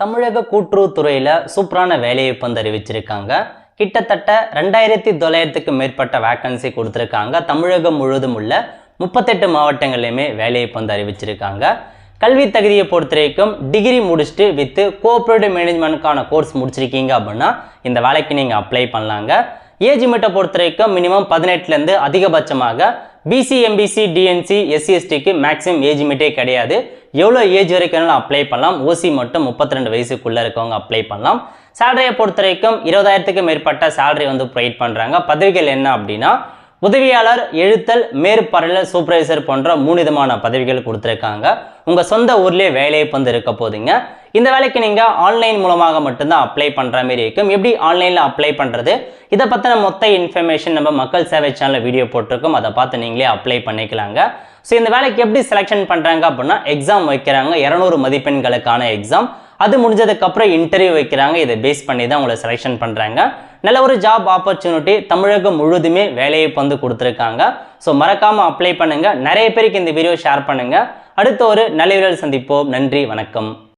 தமிழக கூட்டுறவுத்துறையில் சூப்பரான வேலைவாய்ப்பு வந்து அறிவிச்சிருக்காங்க. கிட்டத்தட்ட 2900க்கு மேற்பட்ட வேக்கன்சி கொடுத்துருக்காங்க. தமிழகம் முழுவதும் உள்ள 38 மாவட்டங்கள்லையுமே வேலைவாய்ப்பு வந்து அறிவிச்சிருக்காங்க. கல்வி தகுதியை பொறுத்த வரைக்கும் டிகிரி முடிச்சுட்டு வித் கோஆப்ரேட்டிவ் மேனேஜ்மெண்ட்கான கோர்ஸ் முடிச்சிருக்கீங்க அப்படின்னா இந்த வேலைக்கு நீங்கள் அப்ளை பண்ணலாங்க. ஏஜ் லிமிட்டை பொறுத்த வரைக்கும் மினிமம் 18லேருந்து அதிகபட்சமாக பிசி, எம்பிசி, டிஎன்சி, எஸ்சி, எஸ்டிக்கு மேக்ஸிமம் ஏஜ் லிமிட்டே கிடையாது. எவ்வளோ ஏஜ் வரைக்கும் அப்ளை பண்ணலாம். ஓசி மட்டும் 32 வயசுக்குள்ளே இருக்கவங்க அப்ளை பண்ணலாம். சேலரியை பொறுத்த வரைக்கும் 20,000க்கு மேற்பட்ட சேலரி வந்து ப்ரொவைட் பண்ணுறாங்க. பதவிகள் என்ன அப்படின்னா உதவியாளர், எழுத்தல், மேற்பார்வையாளர், சூப்பர்வைசர் போன்ற 3 விதமான பதவிகள் கொடுத்துருக்காங்க. உங்கள் சொந்த ஊர்லேயே வேலைவாய்ப்பு வந்து இருக்க போதுங்க. இந்த வேலைக்கு நீங்கள் ஆன்லைன் மூலமாக மட்டும்தான் அப்ளை பண்ணுற மாதிரி இருக்கும். எப்படி ஆன்லைனில் அப்ளை பண்ணுறது, இதை பற்றின மொத்த இன்ஃபர்மேஷன் நம்ம மக்கள் சேவை சேனலில் வீடியோ போட்டிருக்கோம். அதை பார்த்து நீங்களே அப்ளை பண்ணிக்கலாங்க. ஸோ இந்த வேலைக்கு எப்படி செலெக்ஷன் பண்ணுறாங்க அப்படின்னா எக்ஸாம் வைக்கிறாங்க. 200 மதிப்பெண்களுக்கான எக்ஸாம். அது முடிஞ்சதுக்கப்புறம் இன்டர்வியூ வைக்கிறாங்க. இதை பேஸ் பண்ணி தான் உங்களை செலெக்ஷன் பண்ணுறாங்க. நல்ல ஒரு ஜாப் ஆப்பர்ச்சுனிட்டி தமிழகம் முழுவதுமே வேலைவாய்ப்பு வந்து கொடுத்துருக்காங்க. ஸோ மறக்காமல் அப்ளை பண்ணுங்கள். நிறைய பேருக்கு இந்த வீடியோ ஷேர் பண்ணுங்கள். அடுத்த ஒரு நல்ல வீடியோவில் சந்திப்போம். நன்றி, வணக்கம்.